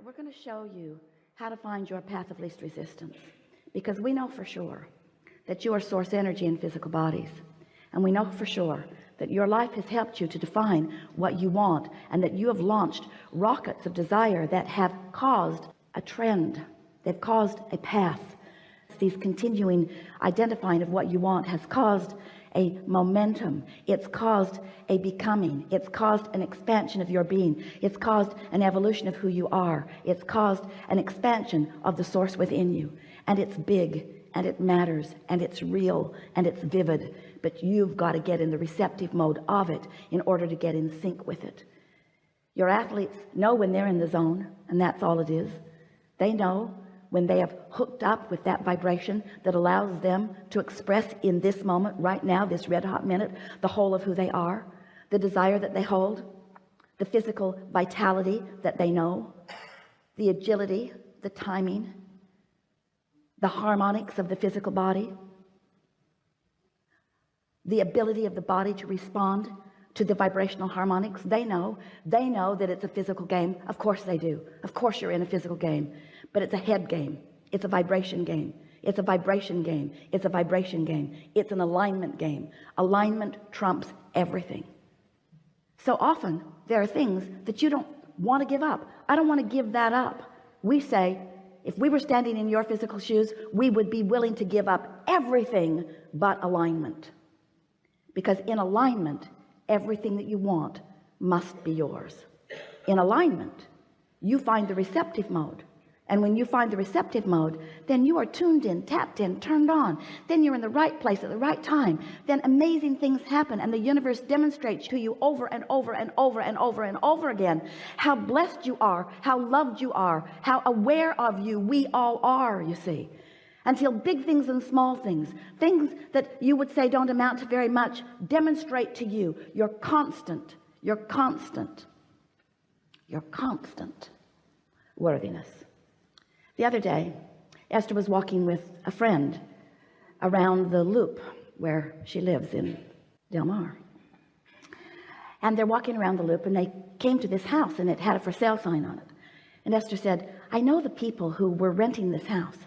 we're going to show you how to find your path of least resistance, because we know for sure that you are source energy in physical bodies, and we know for sure that your life has helped you to define what you want, and that you have launched rockets of desire that have caused a trend. They've caused a path. These continuing identifying of what you want has caused a momentum. It's caused a becoming. It's caused an expansion of your being. It's caused an evolution of who you are. It's caused an expansion of the source within you, and it's big, and it matters, and it's real, and it's vivid, but you've got to get in the receptive mode of it in order to get in sync with it. Your athletes know when they're in the zone, and that's all it is. They know when they have hooked up with that vibration that allows them to express in this moment, right now, this red hot minute, the whole of who they are, the desire that they hold, the physical vitality that they know, the agility, the timing, the harmonics of the physical body, the ability of the body to respond to the vibrational harmonics. They know that it's a physical game. Of course they do. Of course you're in a physical game, but it's a head game. It's a vibration game. It's a vibration game. It's a vibration game. It's an alignment game. Alignment trumps everything. So often there are things that you don't want to give up. I don't want to give that up. We say, if we were standing in your physical shoes, we would be willing to give up everything but alignment, because in alignment, everything that you want must be yours. In alignment, you find the receptive mode, and when you find the receptive mode, then you are tuned in, tapped in, turned on. Then you're in the right place at the right time. Then amazing things happen, and the universe demonstrates to you over and over and over and over and over again how blessed you are, how loved you are, how aware of you we all are, you see. Until big things and small things, things that you would say don't amount to very much, demonstrate to you your constant worthiness. The other day, Esther was walking with a friend around the loop where she lives in Del Mar, and they're walking around the loop, and they came to this house, and it had a for sale sign on it. And Esther said, I know the people who were renting this house.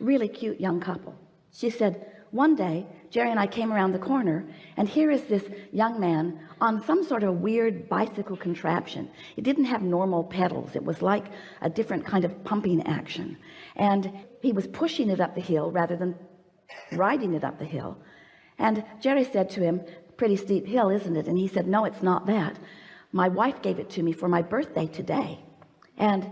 Really cute young couple. She said, one day Jerry and I came around the corner, and here is this young man on some sort of weird bicycle contraption. It didn't have normal pedals. It was like a different kind of pumping action, and he was pushing it up the hill rather than riding it up the hill. And Jerry said to him, pretty steep hill, isn't it? And he said, no, it's not that. My wife gave it to me for my birthday today. And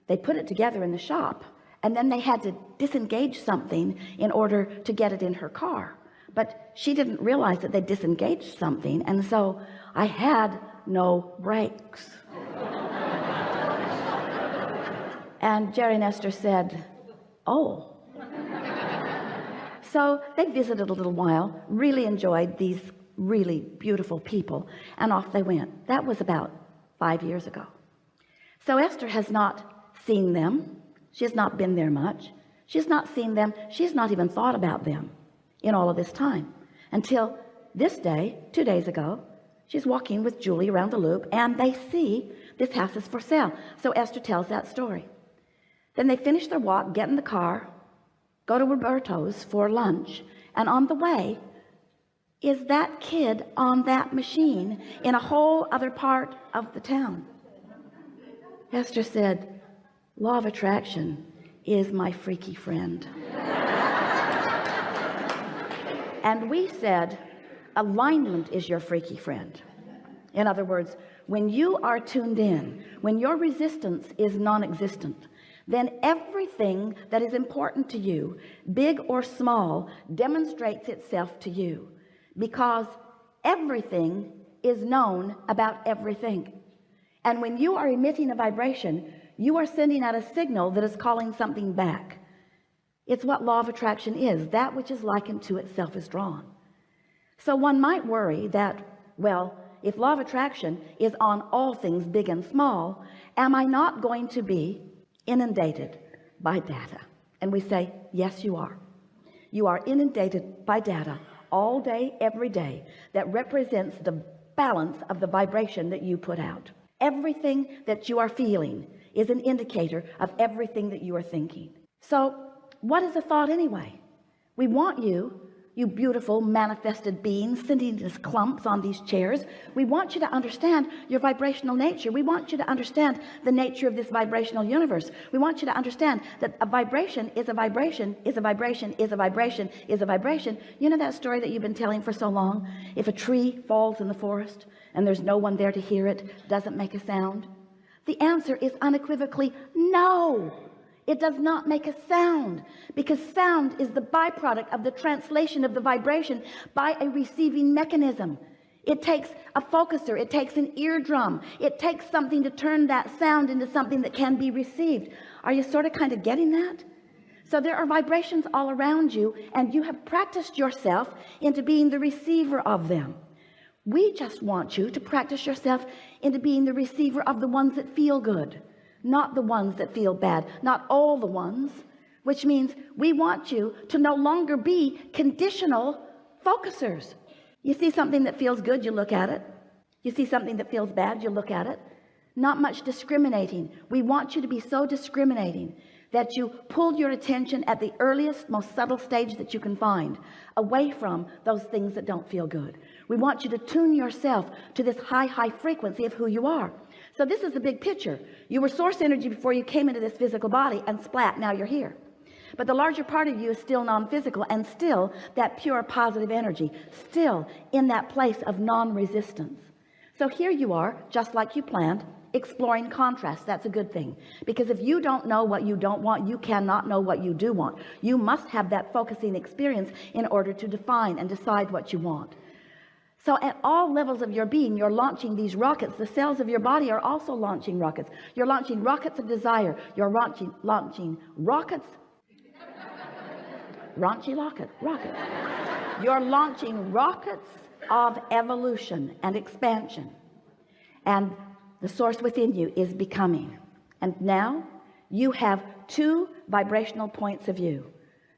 they put it together in the shop, and then they had to disengage something in order to get it in her car, but she didn't realize that they disengaged something, and so I had no brakes. And Jerry and Esther said, oh. So they visited a little while, really enjoyed these really beautiful people, and off they went. That was about 5 years ago. So Esther has not seen them. She has not been there much. She has not seen them. She has not even thought about them in all of this time, until this day, 2 days ago. She's walking with Julie around the loop, and they see this house is for sale. So Esther tells that story. Then they finish their walk, get in the car, go to Roberto's for lunch, and on the way is that kid on that machine in a whole other part of the town. Esther said, law of attraction is my freaky friend. And we said, alignment is your freaky friend. In other words, when you are tuned in, when your resistance is non-existent, then everything that is important to you, big or small, demonstrates itself to you, because everything is known about everything. And when you are emitting a vibration, you are sending out a signal that is calling something back. It's what law of attraction is. That which is likened to itself is drawn. So one might worry that, well, if law of attraction is on all things big and small, am I not going to be inundated by data? And we say, yes, you are. You are inundated by data all day, every day, that represents the balance of the vibration that you put out. Everything that you are feeling is an indicator of everything that you are thinking. So what is a thought anyway? We want you beautiful manifested beings sitting as clumps on these chairs. We want you to understand your vibrational nature. We want you to understand the nature of this vibrational universe. We want you to understand that a vibration is a vibration is a vibration is a vibration is a vibration. You know that story that you've been telling for so long? If a tree falls in the forest and there's no one there to hear it, does it make a sound? The answer is unequivocally no. It does not make a sound, because sound is the byproduct of the translation of the vibration by a receiving mechanism. It takes a focuser, it takes an eardrum, it takes something to turn that sound into something that can be received. Are you sort of kind of getting that? So there are vibrations all around you, and you have practiced yourself into being the receiver of them. We just want you to practice yourself into being the receiver of the ones that feel good, not the ones that feel bad, not all the ones, which means we want you to no longer be conditional focusers. You see something that feels good, you look at it. You see something that feels bad, you look at it. Not much discriminating. We want you to be so discriminating that you pull your attention at the earliest, most subtle stage that you can find, away from those things that don't feel good. We want you to tune yourself to this high frequency of who you are. So this is the big picture. You were source energy before you came into this physical body, and splat, now you're here. But the larger part of you is still non-physical, and still that pure positive energy, still in that place of non-resistance. So here you are, just like you planned, exploring contrast. That's a good thing, because if you don't know what you don't want, you cannot know what you do want. You must have that focusing experience in order to define and decide what you want. So at all levels of your being, you're launching these rockets. The cells of your body are also launching rockets. You're launching rockets of desire. You're launching rockets. Rockets. You're launching rockets of evolution and expansion. And the source within you is becoming. And now you have two vibrational points of view.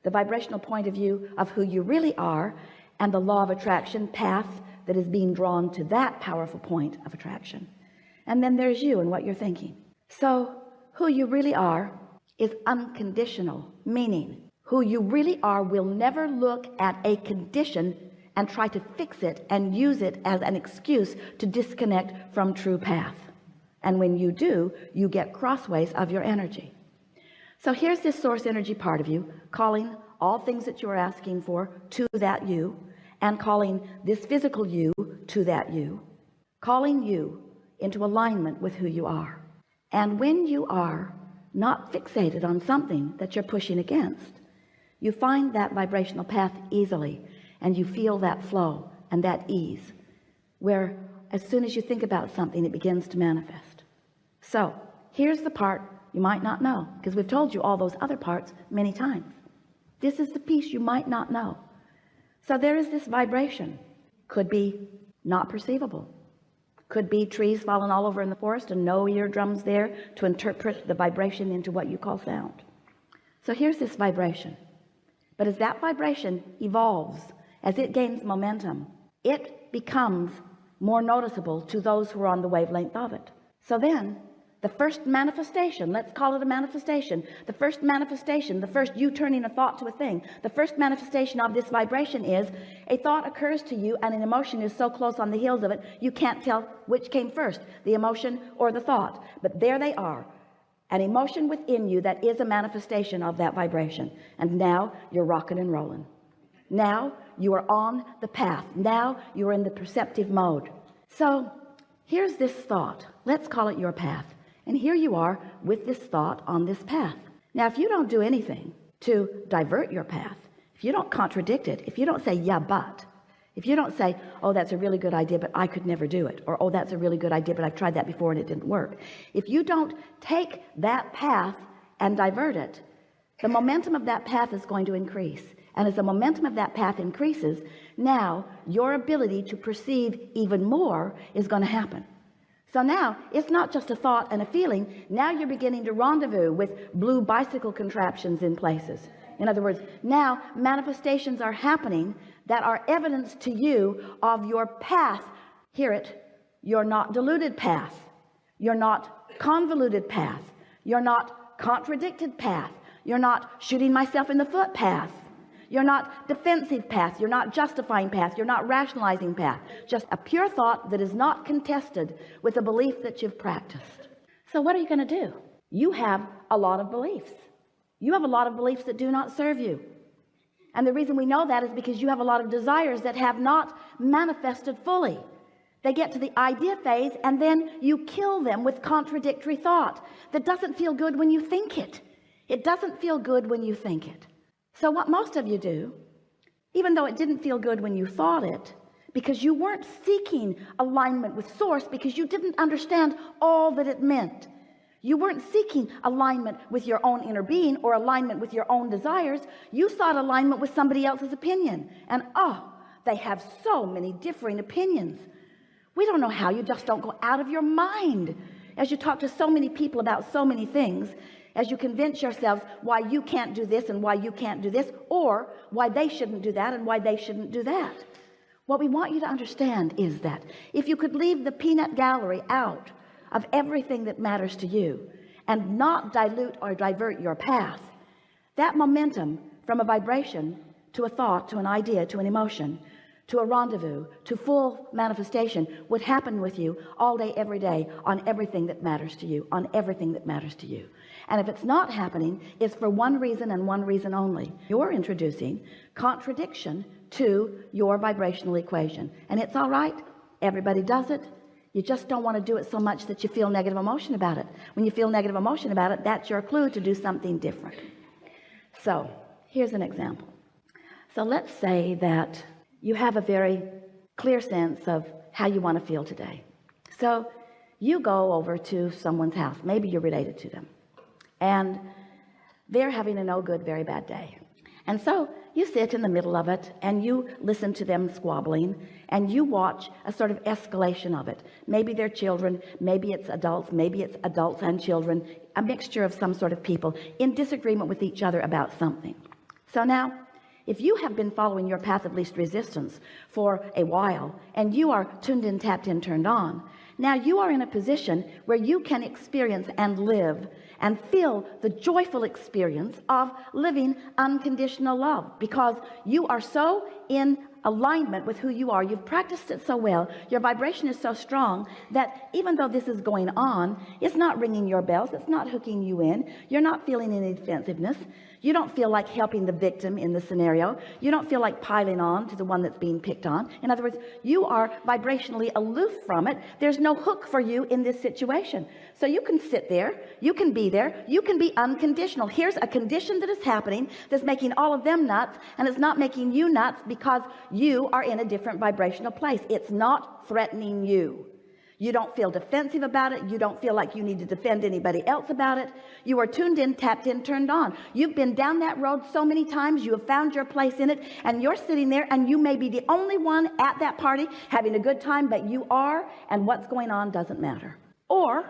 The vibrational point of view of who you really are, and the law of attraction path that is being drawn to that powerful point of attraction. And then there's you and what you're thinking. So who you really are is unconditional, meaning who you really are will never look at a condition and try to fix it and use it as an excuse to disconnect from true path. And when you do, you get crossways of your energy. So here's this source energy part of you calling all things that you are asking for to that you, and calling this physical you to that you, calling you into alignment with who you are. And when you are not fixated on something that you're pushing against, you find that vibrational path easily, and you feel that flow and that ease, where as soon as you think about something, it begins to manifest. So here's the part you might not know, because we've told you all those other parts many times. This is the piece you might not know. So there is this vibration. Could be not perceivable. Could be trees falling all over in the forest and no eardrums there to interpret the vibration into what you call sound. So here's this vibration. But as that vibration evolves, as it gains momentum, it becomes more noticeable to those who are on the wavelength of it. So then the first manifestation, let's call it a manifestation, the first you turning a thought to a thing, the first manifestation of this vibration is a thought occurs to you, and an emotion is so close on the heels of it you can't tell which came first, the emotion or the thought. But there they are, an emotion within you that is a manifestation of that vibration. And now you're rocking and rolling. Now you are on the path. Now you're in the perceptive mode. So here's this thought, let's call it your path. And here you are with this thought on this path. Now, if you don't do anything to divert your path, if you don't contradict it, if you don't say, yeah, but, if you don't say, oh, that's a really good idea, but I could never do it, or, oh, that's a really good idea, but I've tried that before and it didn't work. If you don't take that path and divert it, the momentum of that path is going to increase. And as the momentum of that path increases, now your ability to perceive even more is going to happen. So now it's not just a thought and a feeling. Now you're beginning to rendezvous with blue bicycle contraptions in places. In other words, now manifestations are happening that are evidence to you of your path. Hear it, your not diluted path, your not convoluted path, You're not contradicted path. You're not shooting myself in the foot path. You're not defensive path. You're not justifying path. You're not rationalizing path. Just a pure thought that is not contested with a belief that you've practiced. So what are you going to do? You have a lot of beliefs. You have a lot of beliefs that do not serve you. And the reason we know that is because you have a lot of desires that have not manifested fully. They get to the idea phase and then you kill them with contradictory thought that doesn't feel good when you think it. It doesn't feel good when you think it. So what most of you do, even though it didn't feel good when you thought it, because you weren't seeking alignment with source, because you didn't understand all that it meant. You weren't seeking alignment with your own inner being or alignment with your own desires. You sought alignment with somebody else's opinion. And they have so many differing opinions. We don't know how. You just don't go out of your mind as you talk to so many people about so many things, as you convince yourselves why you can't do this and why you can't do this, or why they shouldn't do that and why they shouldn't do that. What we want you to understand is that if you could leave the peanut gallery out of everything that matters to you and not dilute or divert your path, that momentum from a vibration to a thought, to an idea, to an emotion, to a rendezvous, to full manifestation would happen with you all day, every day, on everything that matters to you, on everything that matters to you. And if it's not happening, it's for one reason and one reason only. You're introducing contradiction to your vibrational equation. And it's all right. Everybody does it. You just don't want to do it so much that you feel negative emotion about it. When you feel negative emotion about it, that's your clue to do something different. So here's an example. So let's say that you have a very clear sense of how you want to feel today. So you go over to someone's house. Maybe you're related to them. And they're having a no good, very bad day. And so you sit in the middle of it and you listen to them squabbling and you watch a sort of escalation of it. Maybe they're children, maybe it's adults and children, a mixture of some sort of people in disagreement with each other about something. So now, if you have been following your path of least resistance for a while and you are tuned in, tapped in, turned on, now you are in a position where you can experience and live and feel the joyful experience of living unconditional love, because you are so in alignment with who you are. You've practiced it so well. Your vibration is so strong that even though this is going on, it's not ringing your bells. It's not hooking you in. You're not feeling any defensiveness. You don't feel like helping the victim in the scenario. You don't feel like piling on to the one that's being picked on. In other words, you are vibrationally aloof from it. There's no hook for you in this situation. So you can sit there, you can be there, you can be unconditional. Here's a condition that is happening that's making all of them nuts, and it's not making you nuts because you are in a different vibrational place. It's not threatening you. You don't feel defensive about it. You don't feel like you need to defend anybody else about it. You are tuned in, tapped in, turned on. You've been down that road so many times. You have found your place in it, and you're sitting there, and you may be the only one at that party having a good time, but you are, and what's going on doesn't matter. Or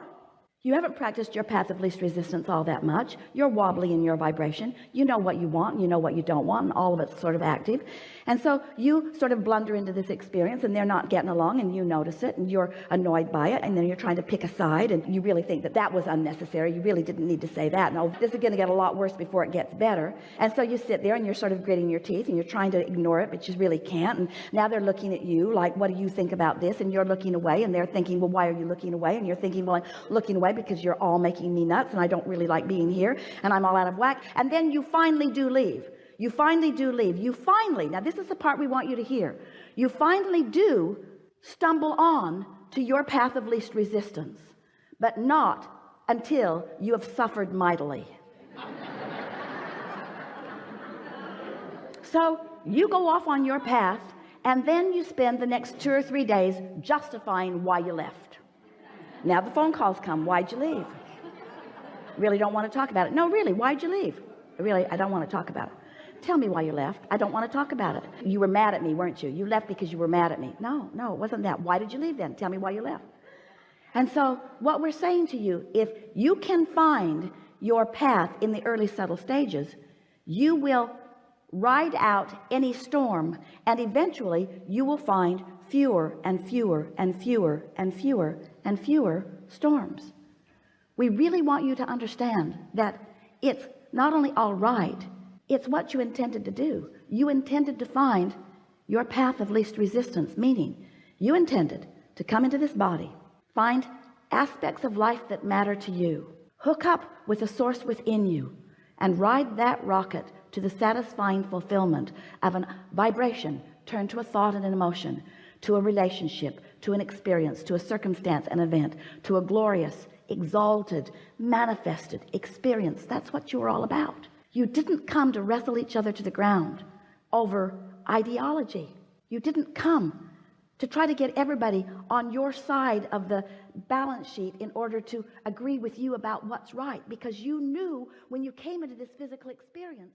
you haven't practiced your path of least resistance all that much. You're wobbly in your vibration. You know what you want, and you know what you don't want, and all of it's sort of active. And so you sort of blunder into this experience, and they're not getting along, and you notice it, and you're annoyed by it, and then you're trying to pick a side, and you really think that that was unnecessary. You really didn't need to say that. No, this is going to get a lot worse before it gets better. And so you sit there, and you're sort of gritting your teeth, and you're trying to ignore it, but you really can't. And now they're looking at you like, what do you think about this? And you're looking away, and they're thinking, well, why are you looking away? And you're thinking, well, I'm looking away because you're all making me nuts, and I don't really like being here, and I'm all out of whack. And then you finally do leave. You finally do leave. You finally, now this is the part we want you to hear. You finally do stumble on to your path of least resistance, but not until you have suffered mightily. So you go off on your path, and then you spend the next 2 or 3 days justifying why you left. Now the phone calls come. Why'd you leave? Really don't want to talk about it. No, really, why'd you leave? Really, I don't want to talk about it. Tell me why you left. I don't want to talk about it. You were mad at me, weren't you? You left because you were mad at me. No, it wasn't that. Why did you leave then? Tell me why you left. And so what we're saying to you, if you can find your path in the early subtle stages, you will ride out any storm, and eventually you will find fewer and fewer and fewer and fewer and fewer storms. We really want you to understand that it's not only all right, it's what you intended to do. You intended to find your path of least resistance, meaning you intended to come into this body, find aspects of life that matter to you, hook up with a source within you, and ride that rocket to the satisfying fulfillment of a vibration turned to a thought and an emotion, to a relationship, to an experience, to a circumstance, an event, to a glorious, exalted, manifested experience. That's what you were all about. You didn't come to wrestle each other to the ground over ideology. You didn't come to try to get everybody on your side of the balance sheet in order to agree with you about what's right, because you knew when you came into this physical experience